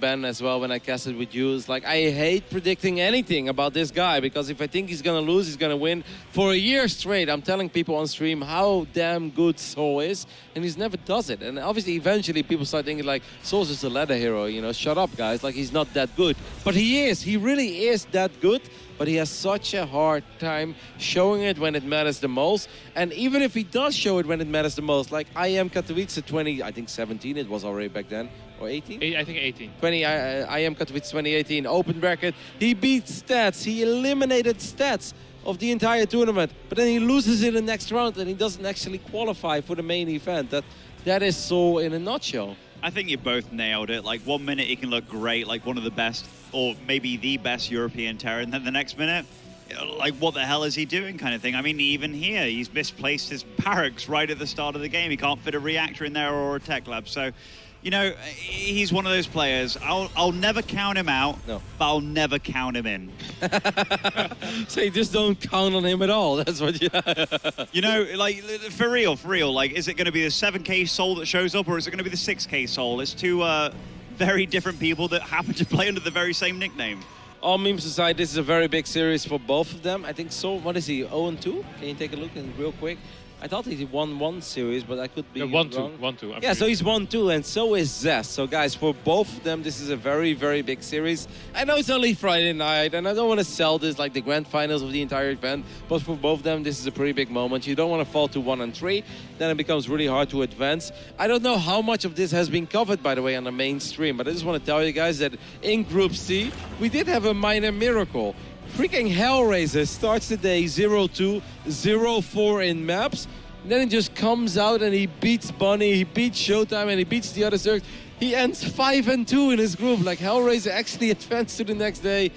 Ben as well when I casted with you. It's like I hate predicting anything about this guy because if I think he's gonna lose, he's gonna win. For a year straight, I'm telling people on stream how damn good Soul is, and he's never does it. And obviously, eventually, people start thinking like Soul's just a ladder hero. You know, shut up, guys. Like he's not that good, but he is. He really is that good. But he has such a hard time showing it when it matters the most. And even if he does show it when it matters the most, like I am Katowice 20, I think 17, it was already back then, or 18? I think 18. 20, I am Katowice 2018, open bracket. He beat Stats, he eliminated Stats of the entire tournament, but then he loses in the next round and he doesn't actually qualify for the main event. That is Soul in a nutshell. I think you both nailed it. Like 1 minute he can look great, like one of the best, or maybe the best European terror, and then the next minute, like what the hell is he doing kind of thing. I mean, even here, he's misplaced his barracks right at the start of the game. He can't fit a reactor in there or a tech lab. So, you know, he's one of those players. I'll never count him out, no, but I'll never count him in. So you just don't count on him at all. That's what you... You know, like, for real, like, is it going to be the 7K Soul that shows up, or is it going to be the 6K Soul? It's two very different people that happen to play under the very same nickname. All memes aside, this is a very big series for both of them. I think Soul, what is he, 0-2? Can you take a look real quick? I thought he won one series, but I could be wrong. 1-2. Yeah, so he's 1-2, and so is Zest. So guys, for both of them, this is a very, very big series. I know it's only Friday night, and I don't want to sell this like the grand finals of the entire event, but for both of them, this is a pretty big moment. You don't want to fall to 1 and 3, then it becomes really hard to advance. I don't know how much of this has been covered, by the way, on the mainstream, but I just want to tell you guys that in Group C, we did have a minor miracle. Freaking Hellraiser starts the day 0-2, 0-4 in maps. Then he just comes out and he beats Bunny, he beats Showtime, and he beats the other Zergs. He ends 5-2 in his group. Like Hellraiser actually advanced to the next day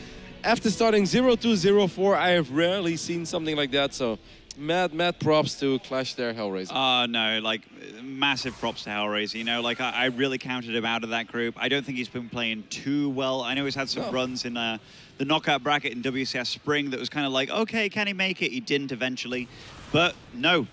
after starting 0-2, 0-4. I have rarely seen something like that. So mad props to Clash there, Hellraiser. No, like massive props to Hellraiser. You know, like I really counted him out of that group. I don't think he's been playing too well. I know he's had some runs in the knockout bracket in WCS Spring that was kind of like, okay, can he make it? He didn't eventually. But no,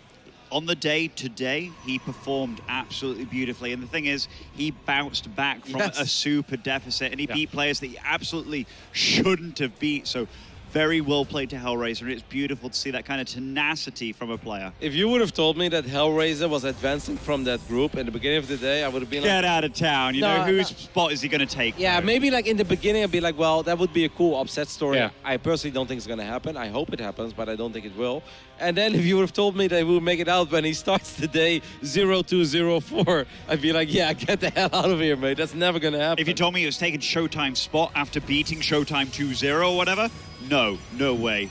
on the day today, he performed absolutely beautifully. And the thing is, he bounced back from a super deficit and he beat players that he absolutely shouldn't have beat. So very well played to Hellraiser, and it's beautiful to see that kind of tenacity from a player. If you would have told me that Hellraiser was advancing from that group in the beginning of the day, I would have been like... Get out of town. You know, whose spot is he going to take? Yeah, though? maybe like in the beginning I'd be like, well, that would be a cool upset story. Yeah. I personally don't think it's going to happen. I hope it happens, but I don't think it will. And then if you would have told me that we would make it out when he starts the day 0-2, 0-4, I'd be like, yeah, get the hell out of here, mate. That's never going to happen. If you told me he was taking Showtime's spot after beating Showtime 2-0 or whatever, no way.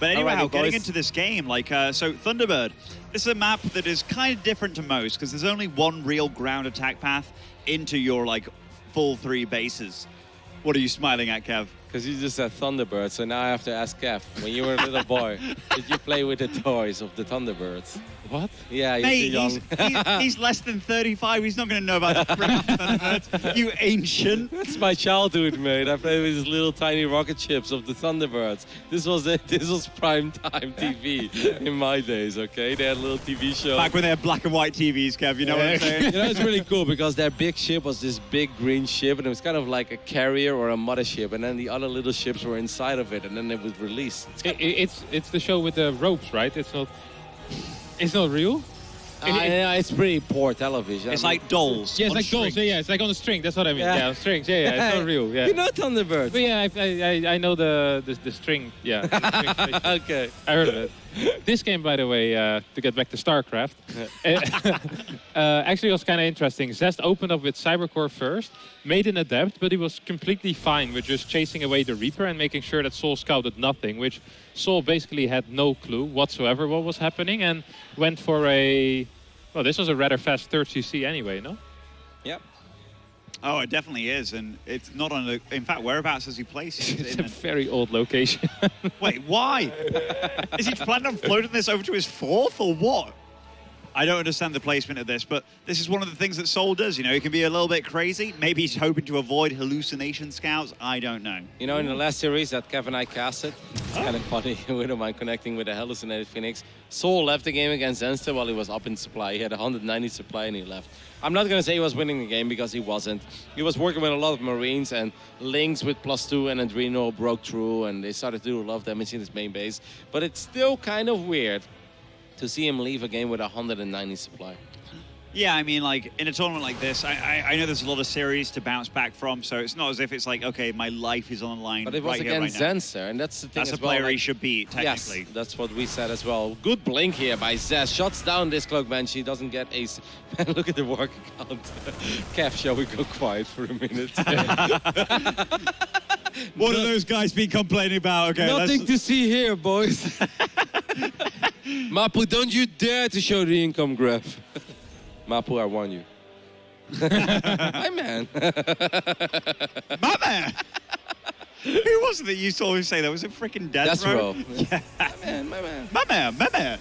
But anyhow, getting into this game, like, so Thunderbird, this is a map that is kind of different to most because there's only one real ground attack path into your, like, full 3 bases. What are you smiling at, Kev? Because you just said Thunderbird, so now I have to ask Kev, when you were a little boy, did you play with the toys of the Thunderbirds? What? Yeah, you're Mate, too young. he's less than 35. He's not going to know about the Thunderbirds. You ancient. That's my childhood, mate. I played with these little tiny rocket ships of the Thunderbirds. This was it. This was prime time TV in my days, okay? They had a little TV show. Back when they had black and white TVs, Kev, you know what I'm saying? You know, it's really cool because their big ship was this big green ship, and it was kind of like a carrier or a mothership, and then the other little ships were inside of it, and then it was released. It's the show with the ropes, right? It's not real? Yeah, it's pretty poor television. It's like dolls. Yeah, it's like dolls. Yeah, it's like on a string. That's what I mean. Yeah. Yeah, strings. Yeah, it's not real. Yeah. You know Thunderbirds. But yeah, I know the string. Yeah. The string. Okay. I heard of it. This game, by the way, to get back to StarCraft, actually was kind of interesting. Zest opened up with Cybercore first, made an adept, but he was completely fine with just chasing away the Reaper and making sure that Soul scouted nothing, which Soul basically had no clue whatsoever what was happening and went for a... Well, this was a rather fast third CC anyway, no? Yep. Oh, it definitely is, and it's not on the... In fact, whereabouts has he placed it? It's a very old location. Wait, why? Is he planning on floating this over to his 4th, or what? I don't understand the placement of this, but this is one of the things that Soul does. You know, he can be a little bit crazy. Maybe he's hoping to avoid hallucination scouts. I don't know. You know, in the last series that Kevin and I casted, it's kind of funny. We don't mind connecting with a hallucinated Phoenix. Soul left the game against Zenster while he was up in supply. He had 190 supply and he left. I'm not going to say he was winning the game because he wasn't. He was working with a lot of Marines, and Lynx with +2 and Adreno broke through and they started to do a lot of damage in his main base. But it's still kind of weird to see him leave a game with 190 supply. Yeah, I mean, like, in a tournament like this, I know there's a lot of series to bounce back from, so it's not as if it's like, okay, my life is on the line. But it was right against here, right Zenster, and that's the thing. That's as a player well, he should beat, technically. Yes, that's what we said as well. Good blink here by Zest. Shuts down this Cloak Banshee, doesn't get ace. Man, look at the work account. Kev, shall we go quiet for a minute? What have those guys been complaining about? Okay, Nothing to see here, boys. Mapu, don't you dare to show the income graph. Mapu, I warn you. My man. My man! Who was it that you saw him say that? Was it freaking Death Row? Yeah. My man, my man. My man, my man.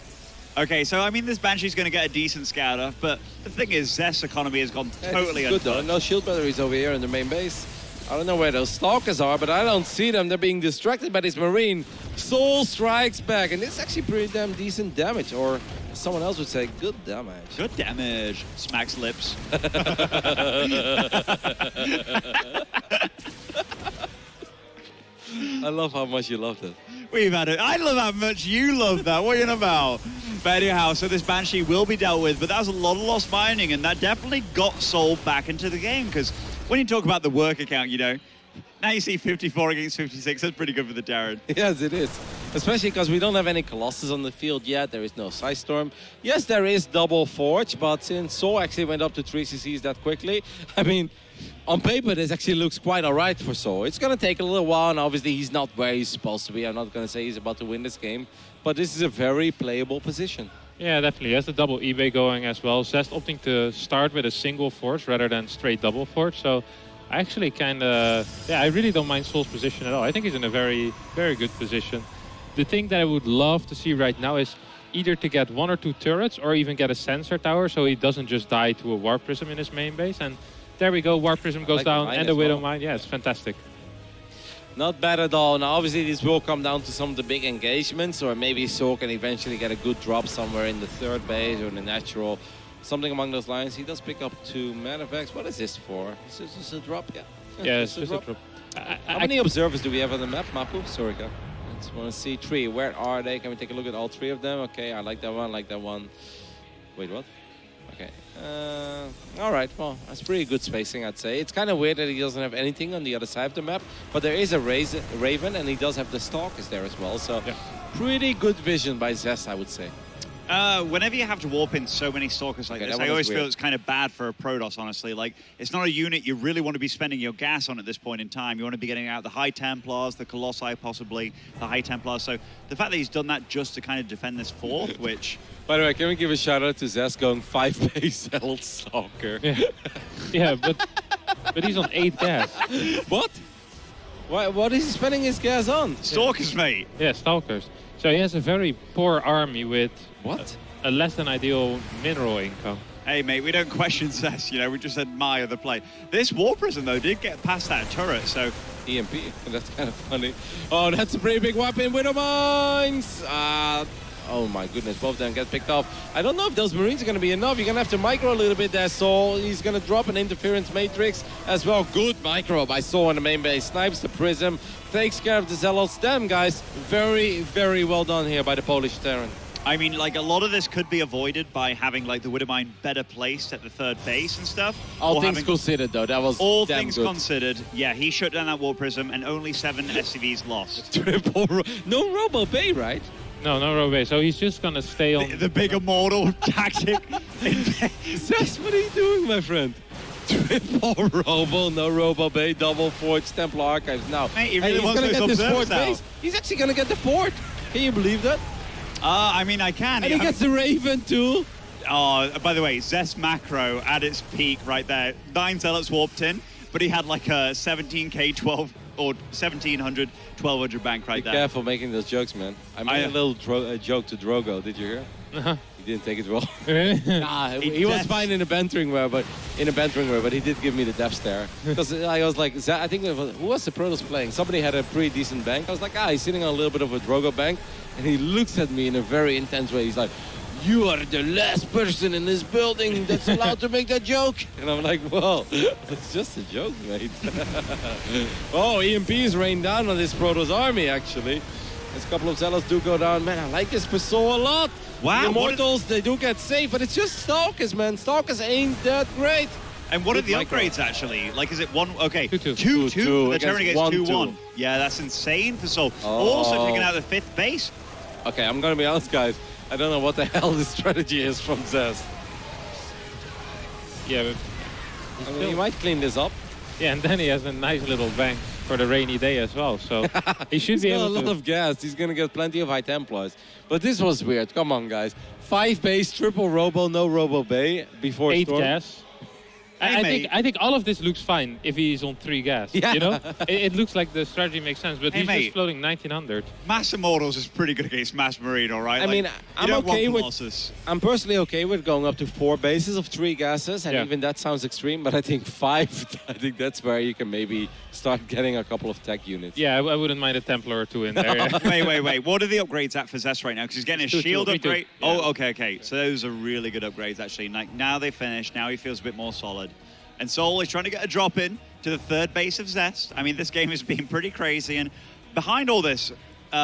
Okay, so I mean, this Banshee's going to get a decent scouter, but the thing is, Zest's economy has gone totally good though. No shield batteries over here in the main base. I don't know where those stalkers are, but I don't see them. They're being distracted by this Marine. Soul strikes back, and it's actually pretty damn decent damage, or someone else would say good damage. Good damage. Smacks lips. I love how much you love that. We've had it. I love how much you love that. What are you about? But anyhow, so this Banshee will be dealt with, but that was a lot of lost mining, and that definitely got Soul back into the game, because when you talk about the work account, you know, now you see 54 against 56. That's pretty good for the Darren. Yes, it is. Especially because we don't have any Colossus on the field yet. There is no Storm. Yes, there is double Forge, but since Soul actually went up to 3 CCs that quickly, I mean, on paper, this actually looks quite all right for Soul. It's going to take a little while, and obviously he's not where he's supposed to be. I'm not going to say he's about to win this game, but this is a very playable position. Yeah, definitely. He has the double eBay going as well. Zest opting to start with a single Forge rather than straight double Forge. So I actually kind of, yeah, I really don't mind Soul's position at all. I think he's in a very, very good position. The thing that I would love to see right now is either to get 1 or 2 turrets or even get a sensor tower so he doesn't just die to a Warp Prism in his main base. And there we go, Warp Prism goes down and the Widow Mine. Yeah, it's fantastic. Not bad at all. Now, obviously, this will come down to some of the big engagements, or maybe Soul can eventually get a good drop somewhere in the 3rd base or in the natural, something along those lines. He does pick up 2 Manavax. What is this for? Is this just a drop? Yeah. Yeah, it's just a drop. How many observers do we have on the map, Mapu? Sorry, I just want to see 3. Where are they? Can we take a look at all 3 of them? Okay, I like that one, I like that one. Wait, what? Okay. All right, well, that's pretty good spacing, I'd say. It's kind of weird that he doesn't have anything on the other side of the map, but there is a Raven, and he does have the Stalkers there as well, so yeah. Pretty good vision by Zest, I would say. Whenever you have to warp in so many Stalkers like this, I always feel it's kind of bad for a Protoss, honestly. Like, it's not a unit you really want to be spending your gas on at this point in time. You want to be getting out the High Templars, the Colossi possibly, the High Templars. So the fact that he's done that just to kind of defend this 4th, which... By the way, can we give a shout out to Zest going 5 base held Stalker? Yeah, yeah, but he's on 8 gas. What? What is he spending his gas on? Stalkers, mate. Yeah, Stalkers. So he has a very poor army with what? A less than ideal mineral income. Hey, mate, we don't question Zest, you know, we just admire the play. This War Prism, though, did get past that turret, so... EMP, that's kind of funny. Oh, that's a pretty big weapon. Widow Mines! Oh my goodness, both of them get picked off. I don't know if those Marines are going to be enough. You're going to have to micro a little bit there, Soul. He's going to drop an interference matrix as well. Good micro by Soul on the main base. Snipes the Prism, takes care of the Zealots. Damn, guys, very, very well done here by the Polish Terran. I mean, like, a lot of this could be avoided by having, like, the Widowmine better placed at the 3rd base and stuff. All things considered, though, that was all things considered. Yeah, he shut down that War Prism, and only 7 SCVs lost. No Robo Bay, right? No Robo. So he's just going to stay on... The big immortal tactic. That's what he's doing, my friend. Triple Robo, no Robo Bay, double Forge, Templar Archives. Now, mate, he really wants to get this 4th now. base. He's actually going to get the 4th. Can you believe that? I mean, I can. And he gets the Raven, too. Oh, by the way, Zest macro at its peak right there. 9 Zealots warped in, but he had like a 17k 12 or 1700, 1200 bank right there. Be careful making those jokes, man. I made a little joke to Drogo. Did you hear? Uh-huh. He didn't take it well. Really? Nah, he was fine in a bantering way, but he did give me the death stare. Because I was like, I think who was the Protoss playing? Somebody had a pretty decent bank. I was like, he's sitting on a little bit of a Drogo bank, and he looks at me in a very intense way. He's like, "You are the last person in this building that's allowed to make that joke." And I'm like, well, it's just a joke, mate. Oh, EMPs rain down on this Protoss army, actually. There's a couple of Zealots do go down. Man, I like this Pistol a lot. Wow. The Immortals, they do get safe, but it's just Stalkers, man. Stalkers ain't that great. And what are the micro. upgrades, actually? Like, is it one? Okay, 2-2. 2-2. The Terran against against 1-2. 2-1. Yeah, that's insane for Soul. Oh. Also taking out the 5th base. Okay, I'm going to be honest, guys. I don't know what the hell the strategy is from Zest. Yeah, but I mean, he might clean this up. yeah, and then he has a nice little bank for the rainy day as well. So he should He's be got a able lot to. of gas. He's going to get plenty of High Templars. But this was weird. Come on, guys. 5 base, triple Robo, no Robo Bay before 8 Storm. gas. Hey, I think all of this looks fine if he's on 3 gas. Yeah. You know, it looks like the strategy makes sense, but Hey, he's mate. just floating 1900. Mass Immortals is pretty good against Mass Marine, all right? I mean, I'm okay with. Colossus. I'm personally okay with going up to 4 bases of 3 gases, and Yeah. even that sounds extreme. But I think 5. I think that's where you can maybe start getting a couple of tech units. Yeah, I wouldn't mind a Templar or 2 in there. Yeah. Wait. What are the upgrades at for Zest right now? Because he's getting his Two, shield two, upgrade. two. Yeah. Oh, okay. So those are really good upgrades, actually. Like, now they finished. Now he feels a bit more solid. And Soul is trying to get a drop in to the 3rd base of Zest. I mean, this game has been pretty crazy. And behind all this,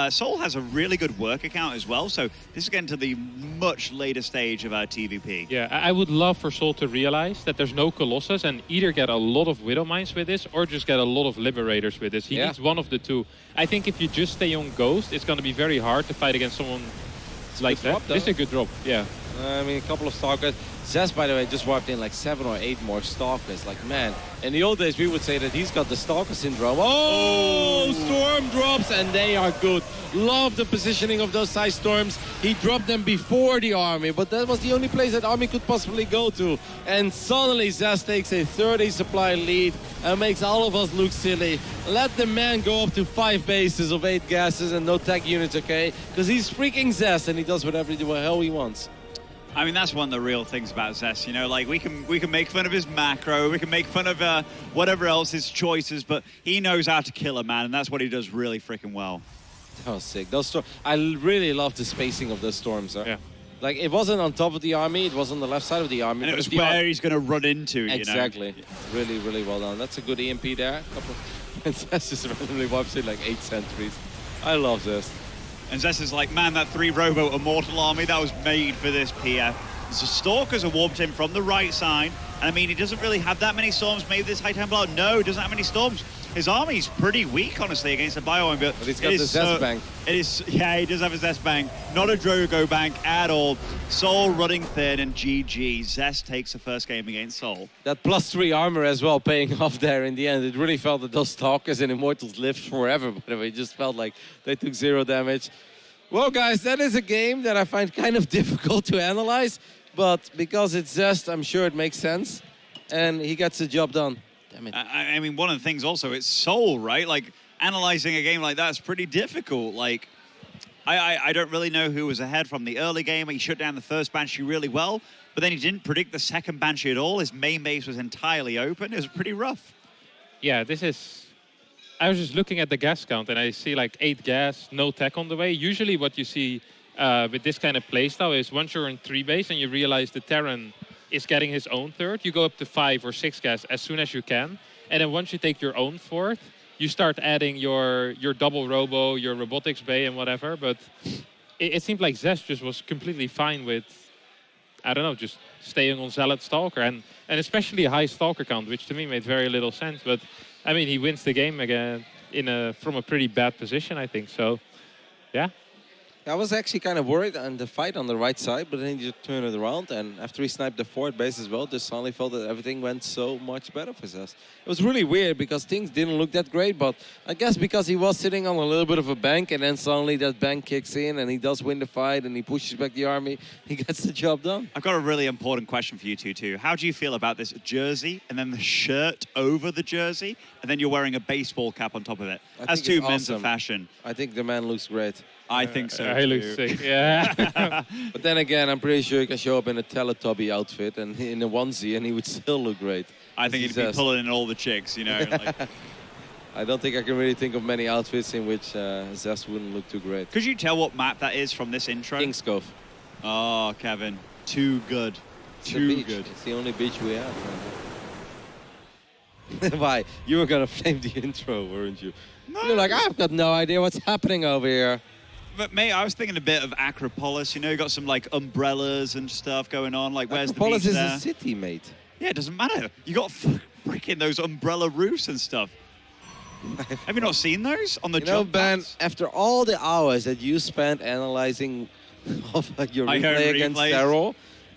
Soul has a really good work account as well. So this is getting to the much later stage of our TVP. Yeah, I would love for Sol to realize that there's no Colossus and either get a lot of Widow Mines with this or just get a lot of Liberators with this. He Yeah. needs one of the two. I think if you just stay on Ghost, it's going to be very hard to fight against someone like good drop, that. though. This is a good drop, yeah. I mean, a couple of Stalkers. Zest, by the way, just wiped in like 7 or 8 more Stalkers. Like, man, in the old days, we would say that he's got the Stalker syndrome. Oh, Storm drops, and they are good. Love the positioning of those side Storms. He dropped them before the army, but that was the only place that army could possibly go to. And suddenly, Zest takes a 30 supply lead and makes all of us look silly. Let the man go up to 5 bases of 8 gases and no tech units, okay? Because he's freaking Zest, and he does whatever the hell he wants. I mean, that's one of the real things about Zest. You know, like, we can make fun of his macro, we can make fun of whatever else, his choices, but he knows how to kill a man, and that's what he does really freaking well. That was sick. Those I really love the spacing of those storms. Yeah. Like, it wasn't on top of the army, it was on the left side of the army. And it but was if the where he's going to run into, you know. Exactly. Really, really well done. That's a good EMP there. Zest just randomly wipes in like 8 sentries. I love this. And Zest is like, man, that 3 Robo Immortal army, that was made for this PF. So Stalkers are warped in from the right side. And I mean, he doesn't really have that many storms. Maybe this High Templar, no, he doesn't have many storms. His army's pretty weak, honestly, against a Bio-Army. But he's got the Zest bank. It is, yeah, he does have a Zest bank. Not a Drogo bank at all. Soul running thin, and GG. Zest takes the first game against Soul. That +3 armor as well paying off there in the end. It really felt that those Stalkers and Immortals lived forever. By the way, it just felt like they took 0 damage. Well, guys, that is a game that I find kind of difficult to analyze. But because it's Zest, I'm sure it makes sense. And he gets the job done. Damn it. I mean, one of the things also, it's Soul, right? Like, analyzing a game like that is pretty difficult. Like, I don't really know who was ahead from the early game. He shut down the first Banshee really well, but then he didn't predict the second Banshee at all. His main base was entirely open. It was pretty rough. Yeah, this is... I was just looking at the gas count and I see like 8 gas, no tech on the way. Usually what you see with this kind of playstyle is once you're in 3 base and you realize the Terran is getting his own 3rd, you go up to 5 or 6 gas as soon as you can. And then once you take your own 4th, you start adding your double robo, your robotics bay and whatever. But it seemed like Zest just was completely fine with, I don't know, just staying on Zealot Stalker. And especially a high Stalker count, which to me made very little sense. But I mean, he wins the game again from a pretty bad position, I think. So, yeah. I was actually kind of worried on the fight on the right side, but then he just turned it around. And after he sniped the 4th base as well, just suddenly felt that everything went so much better for Zest. It was really weird because things didn't look that great, but I guess because he was sitting on a little bit of a bank and then suddenly that bank kicks in and he does win the fight and he pushes back the army, he gets the job done. I've got a really important question for you two, too. How do you feel about this jersey and then the shirt over the jersey and then you're wearing a baseball cap on top of it? That's 2 men's of fashion. I think the man looks great. I think so, Yeah, he looks sick. Yeah. But then again, I'm pretty sure he can show up in a Teletubby outfit and in a onesie, and he would still look great. I think he'd be pulling in all the chicks, you know. Like. I don't think I can really think of many outfits in which Zest wouldn't look too great. Could you tell what map that is from this intro? King's Cove. Oh, Kevin. Too good. Too good. It's the only beach we have. Why? You were going to flame the intro, weren't you? No. You're like, I've got no idea what's happening over here. But, mate, I was thinking a bit of Acropolis. You know, you got some, like, umbrellas and stuff going on. Like, where's Acropolis the beach is there? a city, mate. Yeah, it doesn't matter. You got freaking those umbrella roofs and stuff. Have you not seen those on the jump Ben, pads? after all the hours that you spent analyzing your replay against Daryl,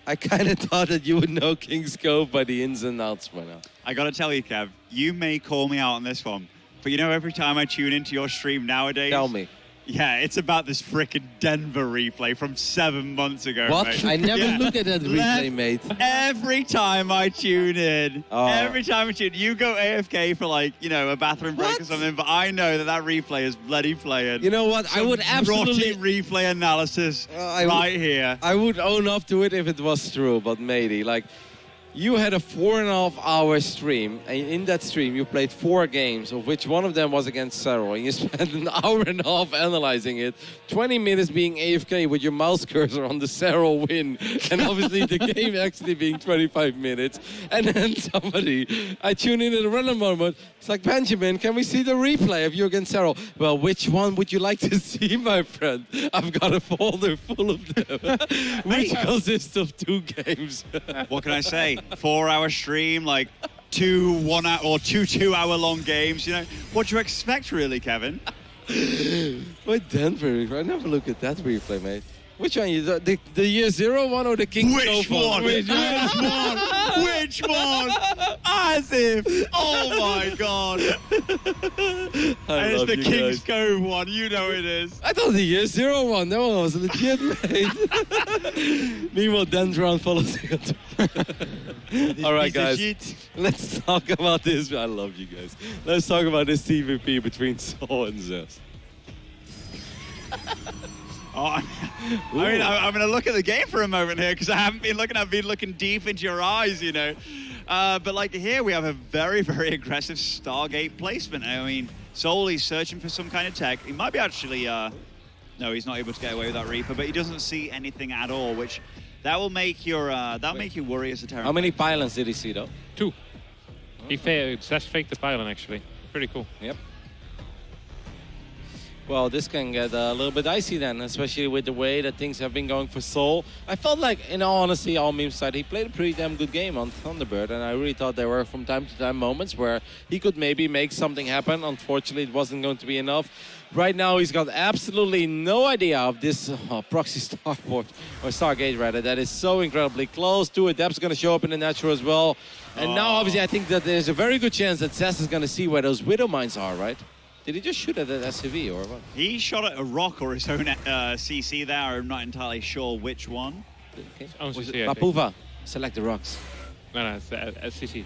I kind of thought that you would know King's Cove by the ins and outs by now. I got to tell you, Kev, you may call me out on this one, but you know, every time I tune into your stream nowadays... Tell me. Yeah, it's about this frickin' Denver replay from 7 months ago. What? Mate. I never look at that replay, mate. Every time I tune in, you go AFK for like, you know, a bathroom break or something, but I know that replay is bloody playing. You know what? I would absolutely... replay analysis here. I would own up to it if it was true, but maybe, like... You had a 4.5-hour stream, and in that stream you played 4 games, of which one of them was against Cyril, and you spent an hour and a half analyzing it, 20 minutes being AFK with your mouse cursor on the Cyril win, and obviously the game actually being 25 minutes, and then I tune in at a random moment, it's like, Benjamin, can we see the replay of you against Cyril? Well, which one would you like to see, my friend? I've got a folder full of them, which consists of 2 games. What can I say? 4-hour stream, like 2 1-hour or 2 hour-long games. You know, what do you expect, really, Kevin? What Denver? I never look at that replay, mate. Which one? The year 0 one or the King's Cove one? Which one? Which one? As if. Oh my God. And it's the King's Cove one. You know it is. I thought the year 0 one. That one was legit, mate. Meanwhile, Dendron follows it. All right, guys. Let's talk about this. I love you guys. Let's talk about this TVP between Sol and Zest. Oh, I mean, I'm going to look at the game for a moment here because I haven't been looking. I've been looking deep into your eyes, you know. But like here, we have a very, very aggressive Stargate placement. I mean, Sol, he's searching for some kind of tech. He might be actually, no, he's not able to get away with that Reaper, but he doesn't see anything at all, which that will make your make you worry as a Terran. How many pylons did he see, though? 2. He Zest faked the pylon, actually. Pretty cool. Yep. Well, this can get a little bit dicey then, especially with the way that things have been going for Sol. I felt like, in all honesty, all memes aside, he played a pretty damn good game on Thunderbird, and I really thought there were from time to time moments where he could maybe make something happen. Unfortunately, it wasn't going to be enough. Right now, he's got absolutely no idea of this proxy starport, or Stargate rather, that is so incredibly close. 2 Adepts going to show up in the natural as well. And now, obviously, I think that there's a very good chance that Zest is going to see where those Widow Mines are, right? Did he just shoot at an SCV or what? He shot at a rock or his own CC there. I'm not entirely sure which one. Okay. Papuva, select the rocks. No, it's SCC.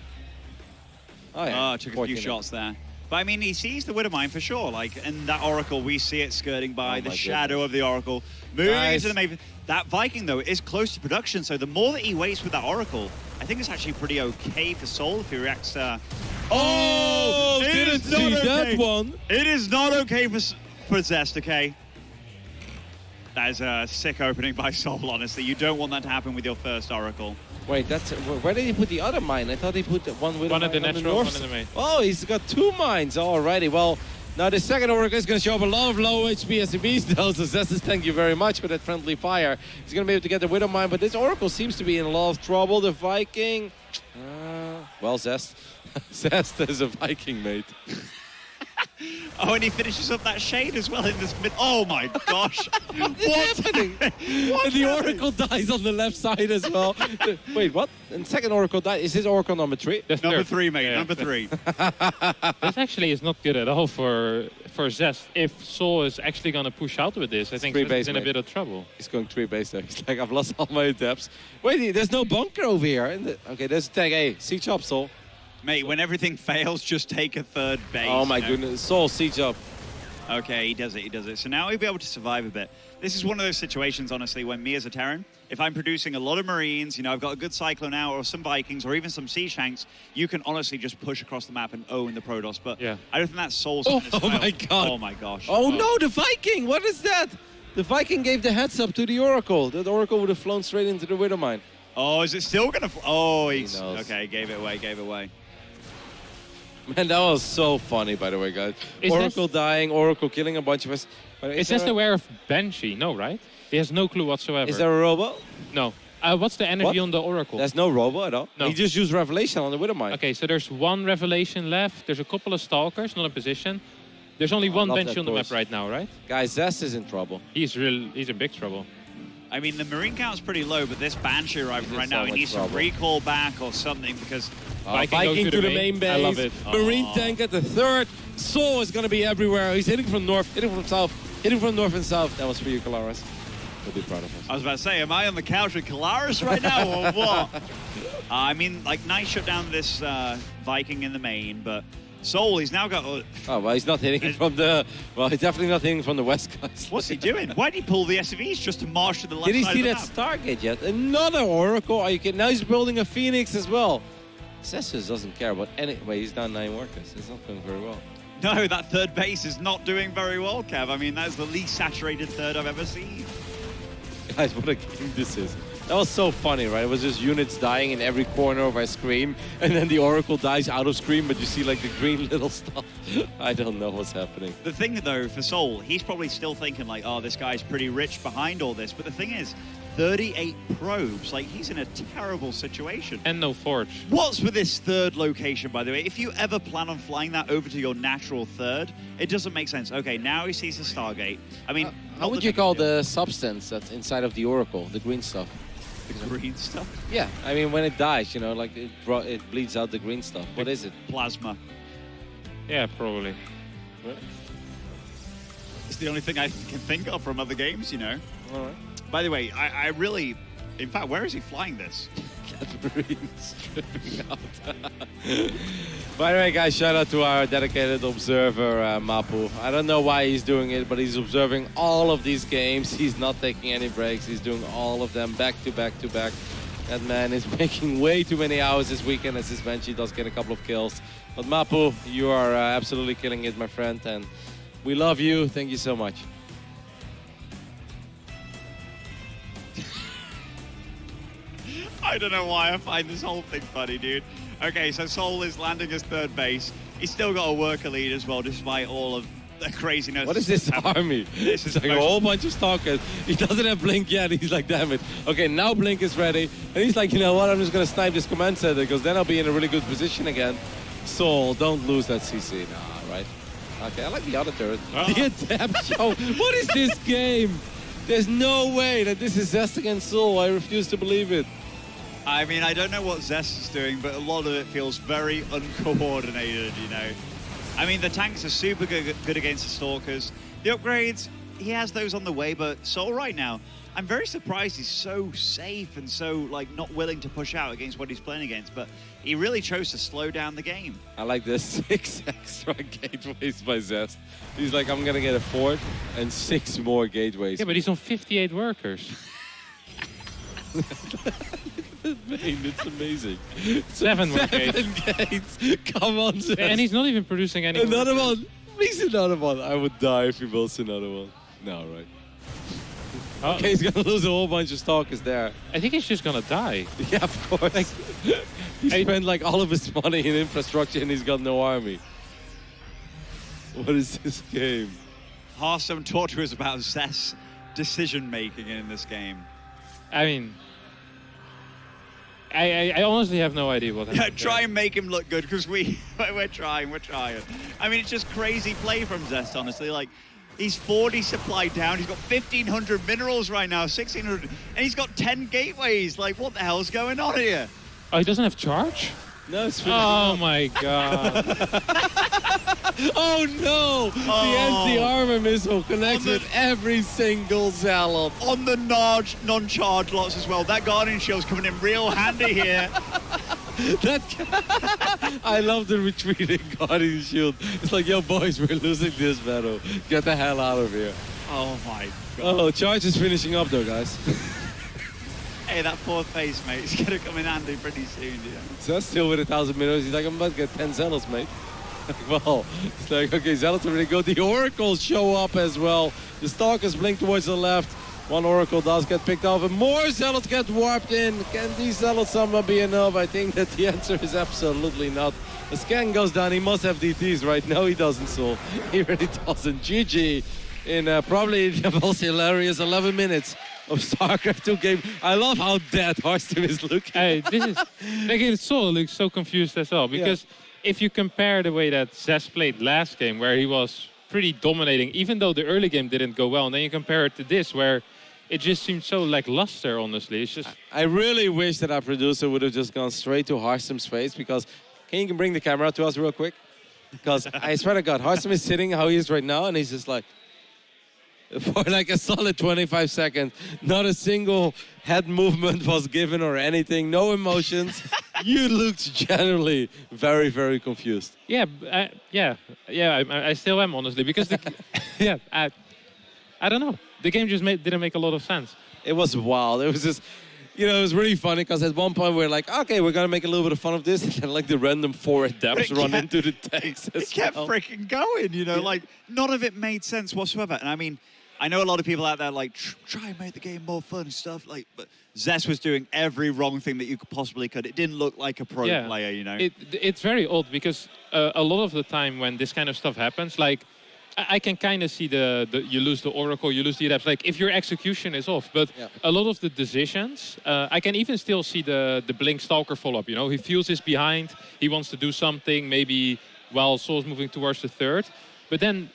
Oh, yeah. Oh, took a few shots there. But I mean, he sees the Widow Mine for sure. Like, in that Oracle, we see it skirting by the shadow of the Oracle. Moving into the Maven. That Viking, though, is close to production. So the more that he waits with that Oracle, I think it's actually pretty okay for Sol if he reacts. Oh, didn't see that one. It is not okay for Zest, okay? That is a sick opening by Sol, honestly. You don't want that to happen with your first Oracle. Wait, where did he put the other mine? I thought he put one with one in the natural, one in the main. Oh, he's got 2 mines already. Well, now the second Oracle is going to show up a lot of low HP SCVs though, so Zest, thank you very much for that friendly fire. He's going to be able to get the Widow Mine, but this Oracle seems to be in a lot of trouble. The Viking... well, Zest. Zest is a Viking, mate. Oh, and he finishes up that shade as well in this mid. Oh my gosh! What's happening? And the Oracle dies on the left side as well. Wait, what? And second Oracle dies. Is his Oracle number 3? That's number third. 3, mate. Yeah. Number 3. This actually is not good at all for Zest. If Sol is actually going to push out with this, I think he's in a bit of trouble. He's going 3 base there. He's like, I've lost all my adepts. Wait, there's no bunker over here. Okay, there's a tag. Hey, siege up, Sol. Mate, when everything fails, just take a 3rd base. Oh my goodness, Sol, siege up. Okay, he does it. So now he'll be able to survive a bit. This is one of those situations, honestly, when me as a Terran, if I'm producing a lot of Marines, you know, I've got a good Cyclone now, or some Vikings, or even some Sea Shanks, you can honestly just push across the map and own the Protoss. But Yeah. I don't think that's Soul's Oh, kind of style. my God. Oh my gosh. Oh no, the Viking! What is that? The Viking gave the heads up to the Oracle. The Oracle would have flown straight into the Widow Mine. Oh, is it still gonna? Oh, he's knows. okay. Gave it away. Man, that was so funny, by the way, guys. Is Oracle dying, Oracle killing a bunch of us. But Is Zest aware of Banshee? No, right? He has no clue whatsoever. Is there a robo? No. What's the energy What? on the Oracle? There's no robo at all. No. He just used Revelation on the Widow Mine. Okay, so there's one Revelation left. There's a couple of Stalkers, not in position. There's only one love Banshee that on the map course. right now, right? Guys, Zest is in trouble. He's in big trouble. I mean, the Marine count's pretty low, but this Banshee arriving He's in right so now, he much needs some trouble. recall back or something because Viking to the main base. I love it. Marine tank at the third. Soul is going to be everywhere. He's hitting from north, hitting from south, hitting from north and south. That was for you, Kalaris. We'll be proud of us. I was about to say, am I on the couch with Kalaris right now or what? I mean, like, nice shut down this Viking in the main, but Soul, he's now got... Oh, well, he's not hitting from the... Well, he's definitely not hitting from the west, guys. What's he doing? Why did he pull the SUVs just to march to the left Did he side see of that the map? Stargate yet? Another Oracle? Are you kidding? Now he's building a Phoenix as well. Cessus doesn't care about any... Wait, he's down 9 workers. It's not going very well. No, that third base is not doing very well, Kev. I mean, that is the least saturated third I've ever seen. Guys, what a game this is. That was so funny, right? It was just units dying in every corner of our screen, and then the Oracle dies out of screen, but you see like the green little stuff. I don't know what's happening. The thing, though, for Soul, he's probably still thinking, like, oh, this guy's pretty rich behind all this. But the thing is, 38 probes. Like, he's in a terrible situation. And no Forge. What's with this third location, by the way? If you ever plan on flying that over to your natural third, it doesn't make sense. Okay, now he sees the Stargate. I mean... How would you call the substance that's inside of the Oracle, the green stuff? The green stuff? Yeah, I mean, when it dies, you know, like it bleeds out the green stuff. What is it? Plasma. Yeah, probably. It's the only thing I can think of from other games, you know. All right. By the way, I really... In fact, where is he flying this? That Marine's tripping out. By the way, guys, shout out to our dedicated observer, Mapu. I don't know why he's doing it, but he's observing all of these games. He's not taking any breaks. He's doing all of them back to back to back. That man is making way too many hours this weekend, as his Banshee does get a couple of kills. But Mapu, you are absolutely killing it, my friend, and we love you. Thank you so much. I don't know why I find this whole thing funny, dude. Okay, so Soul is landing his third base. He's still got a worker lead as well, despite all of the craziness. What is this army? This is It's like a whole bunch of stalkers. He doesn't have Blink yet. He's like, damn it. Okay, now Blink is ready. And he's like, you know what? I'm just going to snipe this command center because then I'll be in a really good position again. Soul, don't lose that CC. Nah, right? Okay, I like the other turret. The Adept show. What is this game? There's no way that this is Zest against Soul. I refuse to believe it. I mean, I don't know what Zest is doing, but a lot of it feels very uncoordinated, you know. I mean, the tanks are super good against the Stalkers. The upgrades, he has those on the way, but Soul right now, I'm very surprised he's so safe and so, like, not willing to push out against what he's playing against, but he really chose to slow down the game. I like the 6 extra gateways by Zest. He's like, I'm going to get a fort and 6 more gateways. Yeah, but he's on 58 workers. It's amazing. 7 more 7 gates. Come on, Zest. And he's not even producing any. Another one. Please, another one. I would die if he builds another one. No, right. Oh, Okay, he's gonna lose a whole bunch of stalkers there. I think he's just gonna die. Yeah, of course. He spent like all of his money in infrastructure and he's got no army. What is this game? Hearthstone talk to us about Zest's decision-making in this game. I mean, I honestly have no idea what happened. Try and make him look good, because we're trying. I mean, it's just crazy play from Zest, honestly. Like, he's 40 supply down. He's got 1,500 minerals right now, 1,600, and he's got 10 gateways. Like, what the hell's going on here? Oh, he doesn't have charge? No, it's really Oh my god. Oh no! The anti-armor missile connects with every single Zealot. On the non-charge lots as well. That Guardian Shield's coming in real handy here. I love the retreating Guardian Shield. It's like, yo, boys, we're losing this battle. Get the hell out of here. Oh my god. Oh, Charge is finishing up though, guys. Hey, that fourth phase, mate, it's gonna come in handy pretty soon, yeah. Zest still with 1,000 minutes. He's like, I'm about to get 10 Zealots, mate. Well, it's like, okay, Zealots are really good. The Oracles show up as well. The Stalkers blink towards the left. One Oracle does get picked off, and more Zealots get warped in. Can these Zealots somehow be enough? I think that the answer is absolutely not. The scan goes down. He must have DTs, right? No, he doesn't, Soul. He really doesn't. GG in probably the most hilarious 11 minutes of StarCraft 2 game. I love how dead Hearthstone is looking. Hey, this is... Like, Soul looks so confused as well, because if you compare the way that Zest played last game, where he was pretty dominating, even though the early game didn't go well, and then you compare it to this, where it just seems so lackluster, honestly. It's just... I really wish that our producer would have just gone straight to Hearthstone's face, because can you bring the camera to us real quick? Because I swear to God, Hearthstone is sitting how he is right now, and he's just like, for like a solid 25 seconds, not a single head movement was given or anything, no emotions. You looked generally very, very confused. Yeah, I still am, honestly, because I don't know. The game just didn't make a lot of sense. It was wild. It was just, you know, it was really funny because at one point we were like, okay, we're going to make a little bit of fun of this. And then like the random 4 adepts run into the tanks. It kept freaking going, you know, like none of it made sense whatsoever. And I mean, I know a lot of people out there like, try and make the game more fun and stuff. Like, but Zest was doing every wrong thing that you possibly could. It didn't look like a pro player, you know. It's very odd because a lot of the time when this kind of stuff happens, like, I can kind of see you lose the Oracle, you lose the adepts. Like, if your execution is off, but a lot of the decisions, I can even still see the Blink Stalker follow-up, you know. He feels his behind, he wants to do something, maybe while Soul's moving towards the third. But then,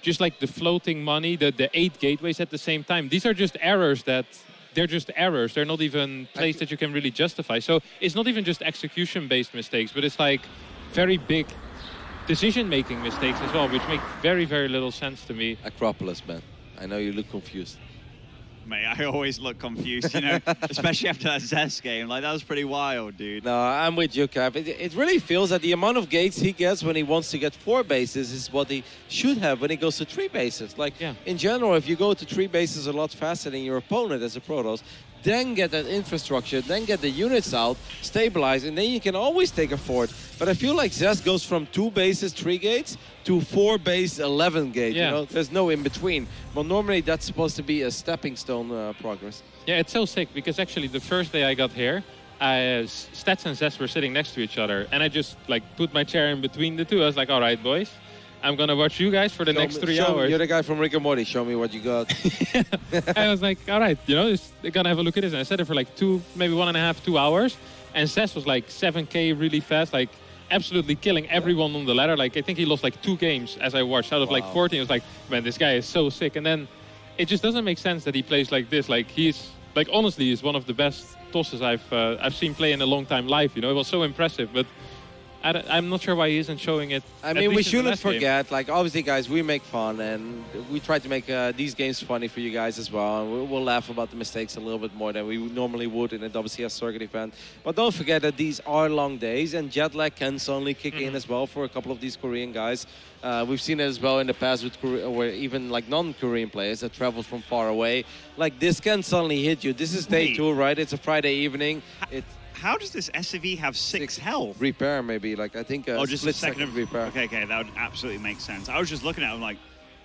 just like the floating money, the 8 gateways at the same time, these are just errors they're just errors. They're not even plays that you can really justify. So it's not even just execution-based mistakes, but it's like very big decision-making mistakes as well, which make very, very little sense to me. Acropolis, man. I know you look confused. Mate, I always look confused, you know, especially after that Zest game. Like, that was pretty wild, dude. No, I'm with you, Cap. It really feels that the amount of gates he gets when he wants to get 4 bases is what he should have when he goes to 3 bases. Like, in general, if you go to 3 bases a lot faster than your opponent as a Protoss, then get that infrastructure, then get the units out, stabilize, and then you can always take a fort. But I feel like Zest goes from 2 bases, 3 gates, to 4 base, 11 gate. You know, there's no in between. Well, normally that's supposed to be a stepping stone progress. Yeah, it's so sick because actually the first day I got here, Stats and Zest were sitting next to each other, and I just like put my chair in between the two. I was like, all right, boys, I'm gonna watch you guys for the next 3 hours. You're the guy from Rick and Morty. Show me what you got. I was like, all right, you know, they're gonna have a look at this. And I sat there for like 2, maybe 1.5, 2 hours. And Zest was like 7K really fast, like absolutely killing everyone on the ladder. Like, I think he lost like 2 games as I watched out of like 14. I was like, man, this guy is so sick. And then it just doesn't make sense that he plays like this. Like, he's like, honestly, he's one of the best tosses I've seen play in a long time live. You know, it was so impressive. But I'm not sure why he isn't showing it. I mean, we shouldn't forget, like, obviously, guys, we make fun, and we try to make these games funny for you guys as well. And we'll laugh about the mistakes a little bit more than we normally would in a WCS circuit event. But don't forget that these are long days, and jet lag can suddenly kick in as well for a couple of these Korean guys. We've seen it as well in the past with where even like non-Korean players that travel from far away. Like, this can suddenly hit you. This is day 2, right? It's a Friday evening. How does this SCV have 6 health? Repair, maybe. Like, I think a just split a second of repair. Okay, that would absolutely make sense. I was just looking at him like,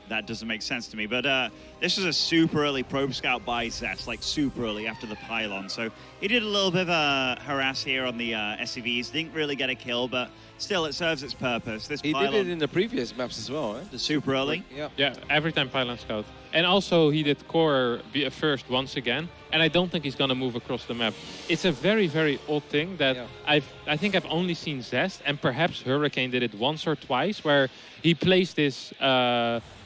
that doesn't make sense to me. But this was a super early probe scout by Zest, like super early after the pylon. So he did a little bit of a harass here on the SCVs. Didn't really get a kill, but still, it serves its purpose. He did it in the previous maps as well, eh? The super early? Yeah, every time pylon scout. And also, he did core first once again. And I don't think he's going to move across the map. It's a very, very odd thing that I think I've only seen Zest, and perhaps Hurricane did it once or twice, where he plays this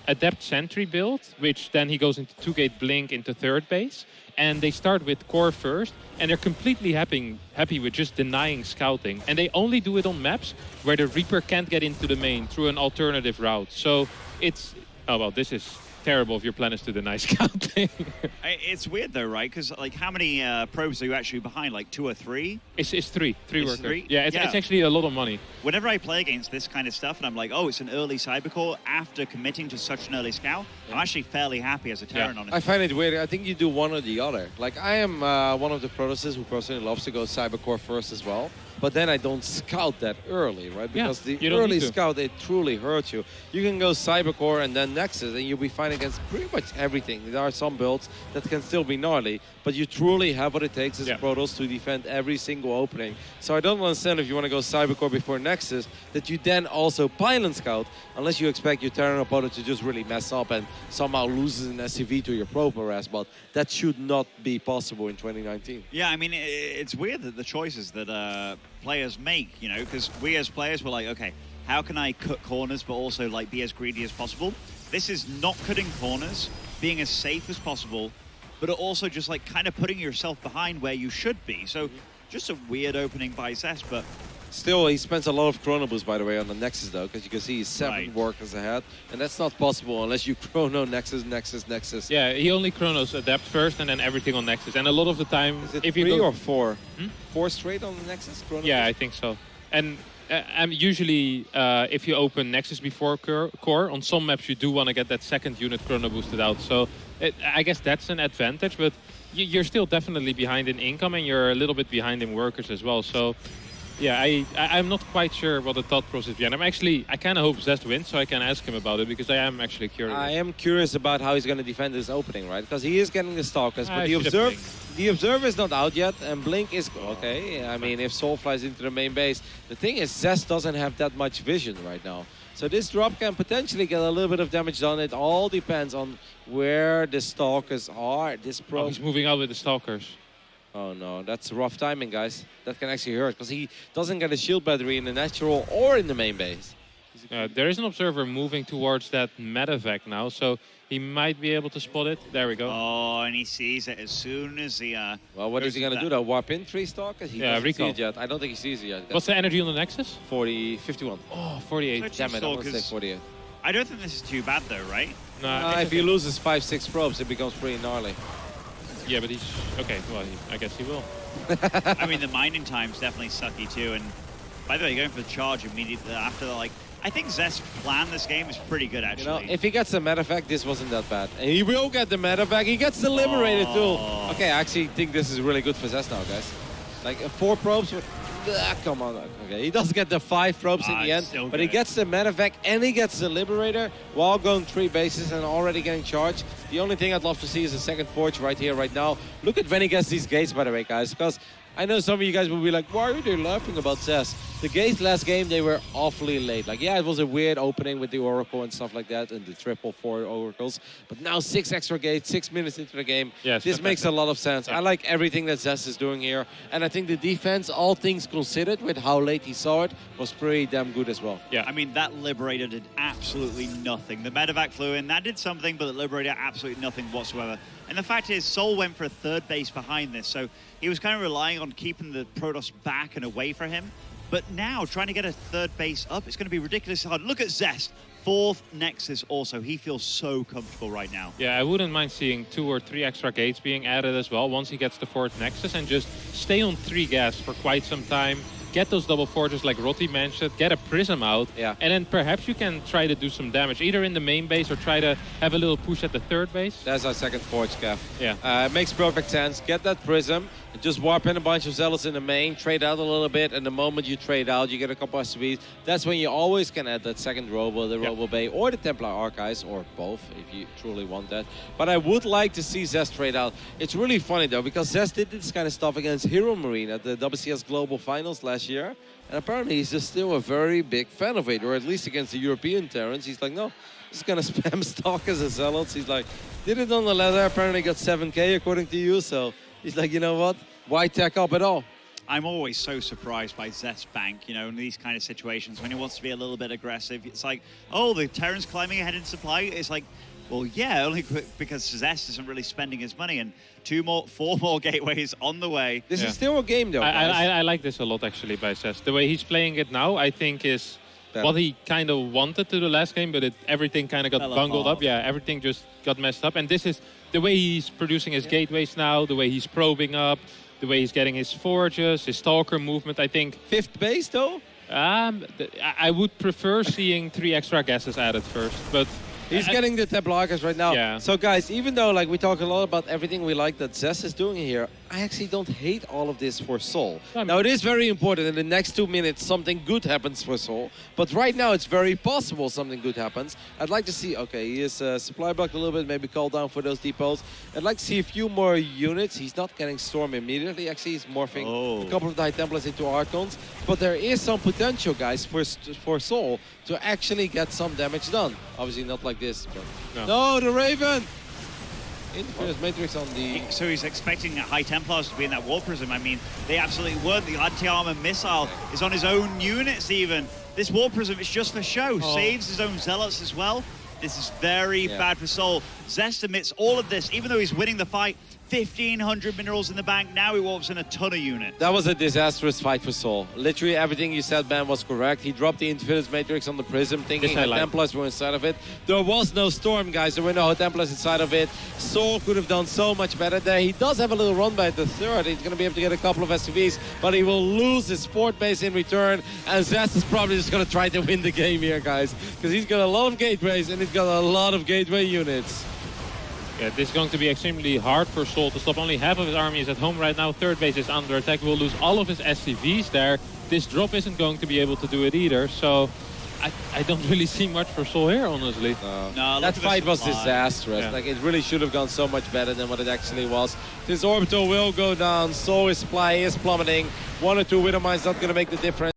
Adept Sentry build, which then he goes into 2-gate blink into 3rd base. And they start with core first, and they're completely happy with just denying scouting. And they only do it on maps where the Reaper can't get into the main through an alternative route. So it's... Oh, well, this is terrible if your plan is to deny scouting. It's weird though, right? Because like, how many probes are you actually behind? Like 2 or 3? It's three workers. Three? Yeah, it's actually a lot of money. Whenever I play against this kind of stuff, and I'm like, oh, it's an early Cybercore after committing to such an early scout, I'm actually fairly happy as a Terran on it. I find it weird. I think you do one or the other. Like, I am one of the Protoss who personally loves to go Cybercore first as well. But then I don't scout that early, right? Because the early scout, it truly hurts you. You can go Cybercore and then Nexus, and you'll be fine against pretty much everything. There are some builds that can still be gnarly, but you truly have what it takes as a Protoss to defend every single opening. So I don't understand if you want to go Cybercore before Nexus, that you then also Pylon Scout, unless you expect your Terran opponent to just really mess up and somehow loses an SCV to your probe arrest. But that should not be possible in 2019. Yeah, I mean, it's weird that the choices that players make, you know, because we as players were like, okay, how can I cut corners but also like be as greedy as possible? This is not cutting corners, being as safe as possible, but also just like kind of putting yourself behind where you should be. So just a weird opening by Zest, but still, he spends a lot of chrono boost, by the way, on the Nexus, though, because you can see he's 7 workers ahead, and that's not possible unless you chrono Nexus, Nexus, Nexus. Yeah, he only chronos Adept first and then everything on Nexus. And a lot of the time, is it if 3 you go... or 4? 4 straight on the Nexus? Chrono yeah, boost? I think so. And usually, if you open Nexus before core, on some maps you do want to get that second unit chrono boosted out. So I guess that's an advantage, but you're still definitely behind in income, and you're a little bit behind in workers as well. So yeah, I'm not quite sure what the thought process behind. I kind of hope Zest wins, so I can ask him about it, because I am actually curious. I am curious about how he's going to defend this opening, right? Because he is getting the Stalkers, but the Observer is not out yet, and Blink is okay. I mean, if Soul flies into the main base, the thing is, Zest doesn't have that much vision right now. So this drop can potentially get a little bit of damage done. It all depends on where the Stalkers are. This pro. Oh, he's moving out with the Stalkers. Oh no, that's rough timing, guys. That can actually hurt, because he doesn't get a shield battery in the natural or in the main base. There is an Observer moving towards that medevac now, so he might be able to spot it. There we go. Oh, and he sees it as soon as he... well, what is he going to do, though? Warp in 3 Stalkers? He doesn't see it yet. I don't think he sees it yet. What's the energy on the Nexus? 51. Oh, 48. Damn it, I want to say 48. I don't think this is too bad, though, right? No, if he loses 5-6 probes, it becomes pretty gnarly. Yeah, but he's... Okay, well, I guess he will. I mean, the mining time's definitely sucky, too. And by the way, going for the charge immediately after, like... I think Zest's plan this game is pretty good, actually. You know, if he gets the medevac, this wasn't that bad. And he will get the medevac. He gets the Liberator, too. Okay, I actually think this is really good for Zest now, guys. Like, 4 probes with... come on. Okay, he does get the 5 probes in the end, but he gets the medevac and he gets the Liberator while going 3 bases and already getting charged. The only thing I'd love to see is a second forge right here, right now. Look at when he gets these gates, by the way, guys, because I know some of you guys will be like, why are they laughing about Zest? The gates last game, they were awfully late. Like, yeah, it was a weird opening with the Oracle and stuff like that, and the 4 Oracles. But now 6 extra gates, 6 minutes into the game. Yes, this makes a lot of sense. I like everything that Zest is doing here. And I think the defense, all things considered, with how late he saw it, was pretty damn good as well. Yeah, I mean, that Liberator did absolutely nothing. The medevac flew in, that did something, but the Liberator absolutely nothing whatsoever. And the fact is, Sol went for a 3rd base behind this, so he was kind of relying on keeping the Protoss back and away from him. But now, trying to get a 3rd base up, it's going to be ridiculously hard. Look at Zest, 4th Nexus also. He feels so comfortable right now. Yeah, I wouldn't mind seeing 2 or 3 extra gates being added as well once he gets the 4th Nexus, and just stay on 3 gas for quite some time. Get those double forges like Rotti mentioned, get a Prism out, and then perhaps you can try to do some damage, either in the main base or try to have a little push at the 3rd base. That's our second forge, Kev. Yeah. It makes perfect sense. Get that Prism, just warp in a bunch of Zealots in the main, trade out a little bit, and the moment you trade out, you get a couple of SCVs. That's when you always can add that second Robo, the Robo Bay, or the Templar Archives, or both, if you truly want that. But I would like to see Zest trade out. It's really funny, though, because Zest did this kind of stuff against Hero Marine at the WCS Global Finals last year. And apparently he's just still a very big fan of it, or at least against the European Terrans. He's like, no, he's going to spam Stalkers and Zealots. He's like, did it on the ladder, apparently got 7K according to you. So he's like, you know what? Why tech up at all? I'm always so surprised by Zest Bank, you know, in these kind of situations when he wants to be a little bit aggressive. It's like, oh, the Terran's climbing ahead in supply. It's like, well, yeah, only because Zest isn't really spending his money, and 4 more gateways on the way. This is still a game, though. I like this a lot, actually, by Zest. The way he's playing it now, I think, is what he kind of wanted to the last game, but everything kind of got Fell bungled apart. up. Yeah, everything just got messed up. And this is the way he's producing his gateways now, the way he's probing up, the way he's getting his forges, his stalker movement. I think 5th base, though? I would prefer seeing 3 extra guesses added first, but He's getting the Tablagas right now. Yeah. So, guys, even though like we talk a lot about everything we like that Zest is doing here, I actually don't hate all of this for Sol. Now, it is very important in the next 2 minutes something good happens for Sol. But right now, it's very possible something good happens. I'd like to see, okay, he is supply blocked a little bit, maybe call down for those depots. I'd like to see a few more units. He's not getting Storm immediately. Actually, he's morphing a couple of High Templars into Archons. But there is some potential, guys, for Sol to actually get some damage done. Obviously, not like this, but... No, the Raven! Infinite Matrix on the... So he's expecting High Templars to be in that War Prism. I mean, they absolutely weren't. The anti-armor missile is on his own units even. This War Prism is just for show. Saves his own Zealots as well. This is very bad for Sol. Zest amidst all of this, even though he's winning the fight, 1,500 minerals in the bank. Now he warps in a ton of units. That was a disastrous fight for Sol. Literally everything you said, man, was correct. He dropped the Infinite Matrix on the Prism, thinking High Templars were inside of it. There was no Storm, guys. There were no High Templars inside of it. Sol could have done so much better there. He does have a little run by the 3rd. He's going to be able to get a couple of SUVs, but he will lose his fort base in return. And Zest is probably just going to try to win the game here, guys, because he's got a lot of gateways and he's got a lot of gateway units. Yeah, this is going to be extremely hard for Sol to stop. Only half of his army is at home right now. 3rd base is under attack. We'll lose all of his SCVs there. This drop isn't going to be able to do it either. So I don't really see much for Sol here, honestly. No, that fight was disastrous. Like, it really should have gone so much better than what it actually was. This orbital will go down. Sol's supply is plummeting. 1 or 2 Widow Mines not going to make the difference.